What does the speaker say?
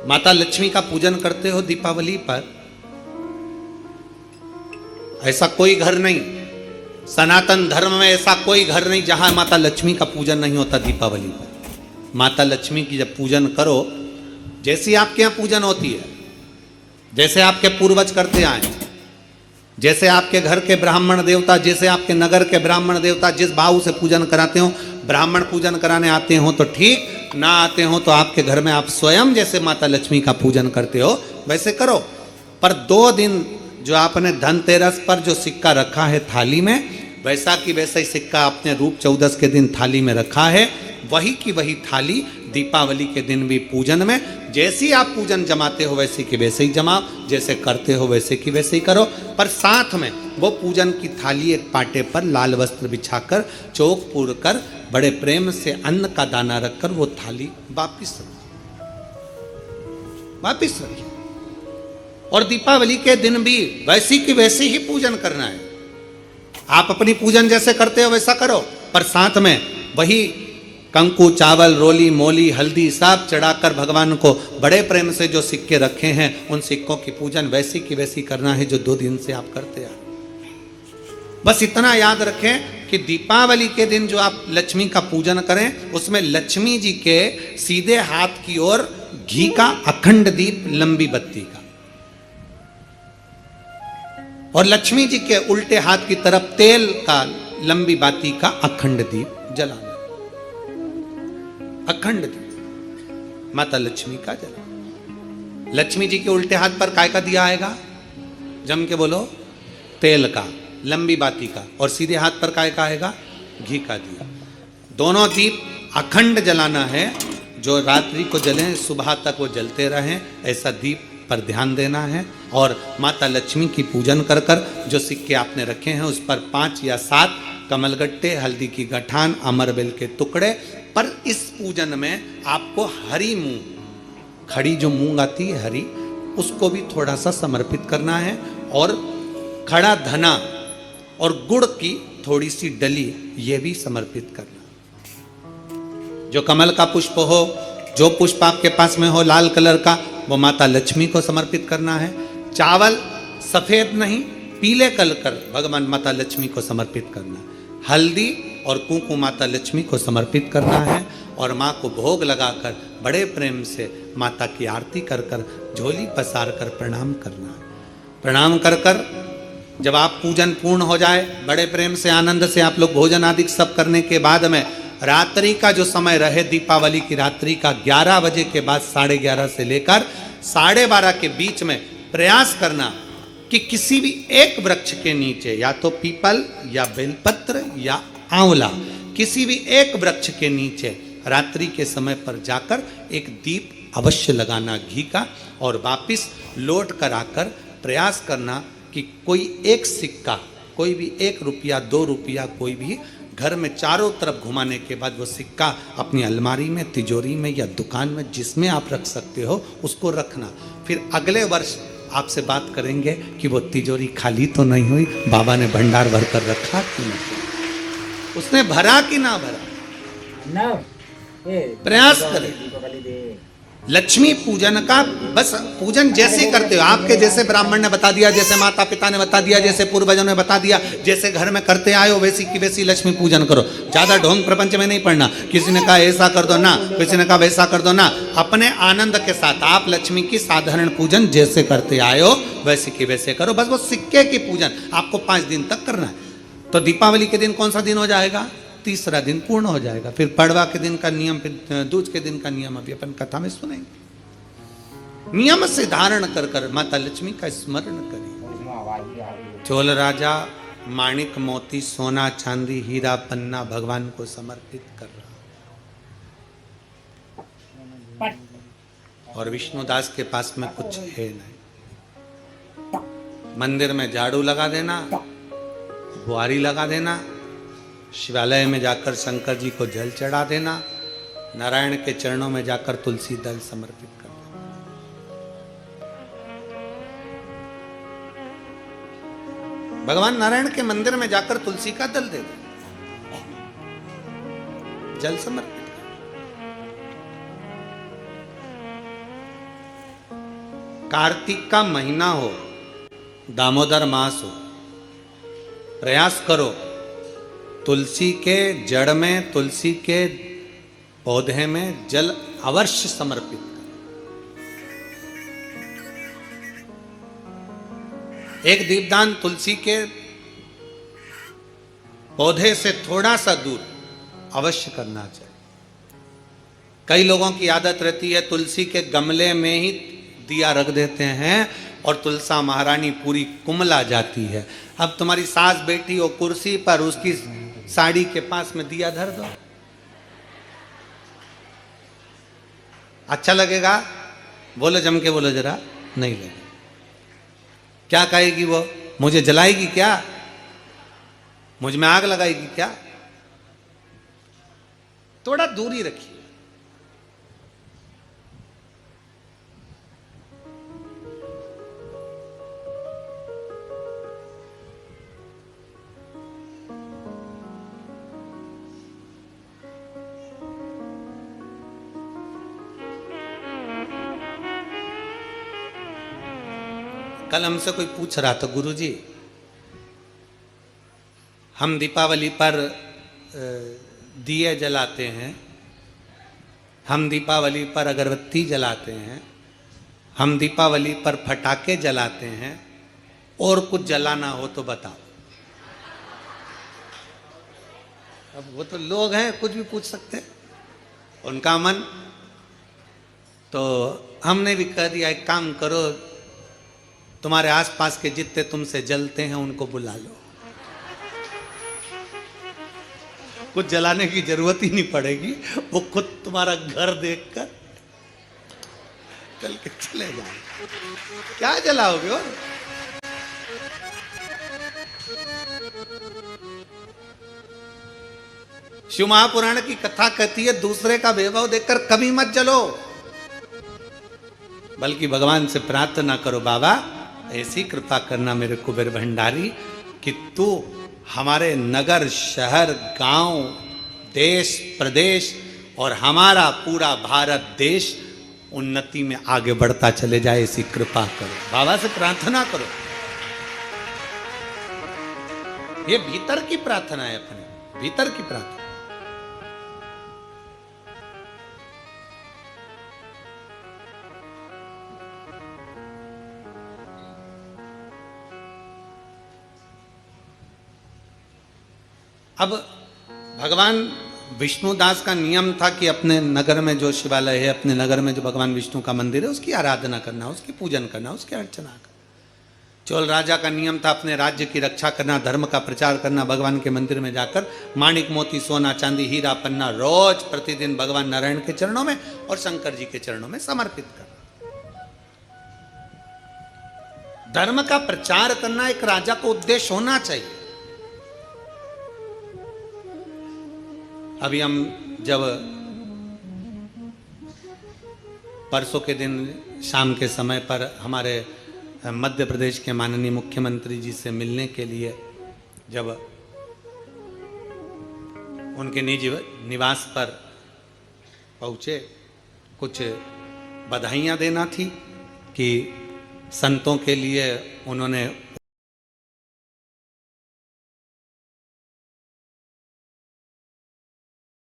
माता लक्ष्मी का पूजन करते हो दीपावली पर, ऐसा कोई घर नहीं, सनातन धर्म में ऐसा कोई घर नहीं जहां माता लक्ष्मी का पूजन नहीं होता दीपावली पर। माता लक्ष्मी की जब पूजन करो, जैसी आपके यहाँ पूजन होती है, जैसे आपके पूर्वज करते आए, जैसे आपके घर के ब्राह्मण देवता, जैसे आपके नगर के ब्राह्मण देवता जिस भाव से पूजन कराते हो, ब्राह्मण पूजन कराने आते हो तो ठीक, ना आते हो तो आपके घर में आप स्वयं जैसे माता लक्ष्मी का पूजन करते हो वैसे करो। पर 2 दिन जो आपने धनतेरस पर जो सिक्का रखा है थाली में, वैसा की वैसा ही सिक्का आपने रूप 14 के दिन थाली में रखा है, वही की वही थाली दीपावली के दिन भी पूजन में जैसी आप पूजन जमाते हो वैसे की वैसे ही जमाओ, जैसे करते हो वैसे की वैसे ही करो। पर साथ में वो पूजन की थाली एक पाटे पर लाल वस्त्र बिछाकर, चौक पूर कर, बड़े प्रेम से अन्न का दाना रखकर वो थाली वापिस रखिए। और दीपावली के दिन भी वैसी की वैसी ही पूजन करना है। आप अपनी पूजन जैसे करते हो वैसा करो, पर साथ में वही कंकु, चावल, रोली, मोली, हल्दी सब चढ़ाकर भगवान को बड़े प्रेम से जो सिक्के रखे हैं उन सिक्कों की पूजन वैसी की वैसी करना है जो 2 दिन से आप करते हैं। बस इतना याद रखें कि दीपावली के दिन जो आप लक्ष्मी का पूजन करें उसमें लक्ष्मी जी के सीधे हाथ की ओर घी का अखंड दीप, लंबी बत्ती का, और लक्ष्मी जी के उल्टे हाथ की तरफ तेल का लंबी बाती का अखंड दीप जलाना। अखंड दीप माता लक्ष्मी का जला। लक्ष्मी जी के उल्टे हाथ पर काय का दिया आएगा? जम के बोलो, तेल का, लंबी बाती का, और सीधे हाथ पर काय का आएगा? घी का दिया। दोनों दीप अखंड जलाना है, जो रात्रि को जलें सुबह तक वो जलते रहें, ऐसा दीप पर ध्यान देना है। और माता लक्ष्मी की पूजन कर कर जो सिक्के आपने रखे हैं उस पर 5 या 7 कमलगट्टे, हल्दी की गठान, अमरबेल के टुकड़े। पर इस पूजन में आपको हरी मूंग, खड़ी जो मूंग आती है हरी, उसको भी थोड़ा सा समर्पित करना है, और खड़ा धना और गुड़ की थोड़ी सी डली ये भी समर्पित करना। जो कमल का पुष्प हो, जो पुष्प आपके पास में हो लाल कलर का, वो माता लक्ष्मी को समर्पित करना है। चावल सफेद नहीं, पीले कलर कर भगवान माता लक्ष्मी को समर्पित करना है। हल्दी और कुंकु माता लक्ष्मी को समर्पित करना है, और माँ को भोग लगाकर बड़े प्रेम से माता की आरती कर कर, झोली पसार कर प्रणाम करना है। प्रणाम कर कर जब आप पूजन पूर्ण हो जाए, बड़े प्रेम से आनंद से आप लोग भोजन आदि सब करने के बाद में रात्रि का जो समय रहे, दीपावली की रात्रि का 11 बजे के बाद 11:30 से लेकर 12:30 के बीच में प्रयास करना कि किसी भी एक वृक्ष के नीचे, या तो पीपल या बेलपत्र या आंवला, किसी भी एक वृक्ष के नीचे रात्रि के समय पर जाकर एक दीप अवश्य लगाना घी का, और वापिस लौट कर आकर प्रयास करना कि कोई एक सिक्का, कोई भी 1 रुपया 2 रुपया, कोई भी घर में चारों तरफ घुमाने के बाद वो सिक्का अपनी अलमारी में, तिजोरी में या दुकान में जिसमें आप रख सकते हो उसको रखना। फिर अगले वर्ष आपसे बात करेंगे कि वो तिजोरी खाली तो नहीं हुई, बाबा ने भंडार भर कर रखा कि नहीं, उसने भरा कि ना भरा, ना प्रयास करें। लक्ष्मी पूजन का बस पूजन जैसे करते हो, आपके जैसे ब्राह्मण ने बता दिया, जैसे माता पिता ने बता दिया, जैसे पूर्वजों ने बता दिया, जैसे घर में करते आए हो वैसी की वैसी लक्ष्मी पूजन करो। ज्यादा ढोंग प्रपंच में नहीं पड़ना, किसी ने कहा ऐसा कर दो ना, किसी ने कहा वैसा कर दो ना। अपने आनंद के साथ आप लक्ष्मी की साधारण पूजन जैसे करते आए हो वैसे की वैसे करो। बस वो सिक्के की पूजन आपको 5 दिन तक करना है। तो दीपावली के दिन कौन सा दिन हो जाएगा? 3रा दिन पूर्ण हो जाएगा। फिर पड़वा के दिन का नियम, फिर दूज के दिन का नियम अभी अपन कथा में सुनेंगे। नियम से धारण कर कर माता लक्ष्मी का स्मरण करें। चोल राजा माणिक मोती सोना चांदी हीरा पन्ना भगवान को समर्पित कर रहा, और विष्णुदास के पास में कुछ है नहीं। मंदिर में झाड़ू लगा देना, बुआरी लगा देना, शिवालय में जाकर शंकर जी को जल चढ़ा देना, नारायण के चरणों में जाकर तुलसी दल समर्पित कर देना। भगवान नारायण के मंदिर में जाकर तुलसी का दल दे दो, जल समर्पित कर। कार्तिक का महीना हो, दामोदर मास हो, प्रयास करो तुलसी के जड़ में, तुलसी के पौधे में जल अवश्य समर्पित करो। एक दीपदान तुलसी के पौधे से थोड़ा सा दूर अवश्य करना चाहिए। कई लोगों की आदत रहती है तुलसी के गमले में ही दिया रख देते हैं और तुलसा महारानी पूरी कुमला जाती है। अब तुम्हारी सास बैठी हो कुर्सी पर, उसकी साड़ी के पास में दिया धर दो, अच्छा लगेगा? बोलो, जम के बोलो जरा। नहीं लगेगा। क्या कहेगी वो? मुझे जलाएगी क्या? मुझ में आग लगाएगी क्या? थोड़ा दूरी रखिए। कल हमसे कोई पूछ रहा था, गुरुजी हम दीपावली पर दिए जलाते हैं, हम दीपावली पर अगरबत्ती जलाते हैं, हम दीपावली पर फटाके जलाते हैं, और कुछ जलाना हो तो बताओ। अब वो तो लोग हैं, कुछ भी पूछ सकते हैं, उनका मन। तो हमने भी कह दिया, एक काम करो, तुम्हारे आसपास के जितने तुमसे जलते हैं उनको बुला लो, कुछ जलाने की जरूरत ही नहीं पड़ेगी, वो खुद तुम्हारा घर देखकर चल के चले जाओ। क्या जलाओगे? और शिव महापुराण की कथा कहती है दूसरे का वैभव देखकर कभी मत जलो, बल्कि भगवान से प्रार्थना करो, बाबा ऐसी कृपा करना मेरे कुबेर भंडारी कि तू हमारे नगर, शहर, गांव, देश, प्रदेश और हमारा पूरा भारत देश उन्नति में आगे बढ़ता चले जाए, ऐसी कृपा करो। बाबा से प्रार्थना करो। ये भीतर की प्रार्थना है, अपने भीतर की प्रार्थना। अब भगवान विष्णुदास का नियम था कि अपने नगर में जो शिवालय है, अपने नगर में जो भगवान विष्णु का मंदिर है, उसकी आराधना करना, उसकी पूजन करना, उसकी अर्चना करना। चोल राजा का नियम था अपने राज्य की रक्षा करना, धर्म का प्रचार करना, भगवान के मंदिर में जाकर माणिक मोती सोना चांदी हीरा पन्ना रोज प्रतिदिन भगवान नारायण के चरणों में और शंकर जी के चरणों में समर्पित करना। धर्म का प्रचार करना एक राजा को उद्देश्य होना चाहिए। अभी हम जब परसों के दिन शाम के समय पर हमारे मध्य प्रदेश के माननीय मुख्यमंत्री जी से मिलने के लिए जब उनके निजी निवास पर पहुँचे, कुछ बधाइयाँ देना थी कि संतों के लिए उन्होंने